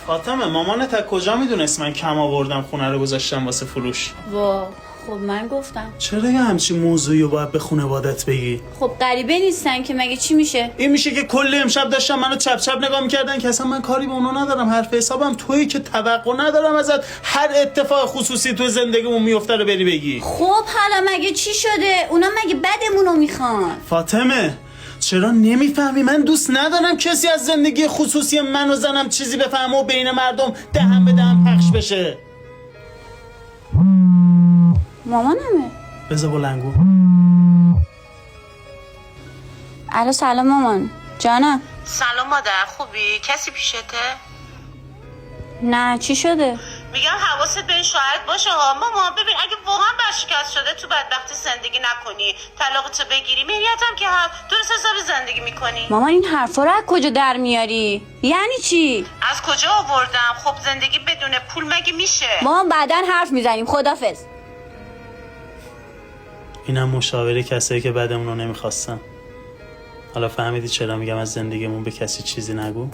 فاطمه مامانت از کجا میدونست من کم آوردم خونه رو گذاشتم واسه فروش؟ وا خب من گفتم. چرا یه همچین موضوعی رو باید به خانوادت بگی؟ خب غریبه نیستن که، مگه چی میشه؟ این میشه که کل امشب داشتم منو چپ چپ نگاه میکردن که اصلا من کاری به اونا ندارم. حرف حسابم تویی که توقع ندارم ازت هر اتفاق خصوصی تو زندگیمون میفته رو بری بگی. خب حالا مگه چی شده؟ اونا مگه بدمونو میخوان؟ فاطمه چرا نمیفهمی؟ من دوست ندارم کسی از زندگی خصوصی من و زنم چیزی بفهمه و بین مردم دهن به دهن پخش بشه. مامانمه. بذار بلنگو. الو سلام مامان جانم. سلام مادر، خوبی؟ کسی پیشته؟ نه چی شده؟ میگم حواست به این شوهرت باشه ها. مامان ببین اگه واقعا برشکست شده تو بدبختی زندگی نکنی، طلاقتو بگیری، مریتم که هم درست حسابی زندگی میکنی. مامان این حرفا رو از کجا در میاری؟ یعنی چی؟ از کجا آوردم؟ خب زندگی بدون پول مگه میشه؟ مامان بعداً حرف میزنیم. خدافظ. اینم مشاوره کسایی که بعدمون رو نمیخواستن. حالا فهمیدی چرا میگم از زندگیمون به کسی چیزی نگو؟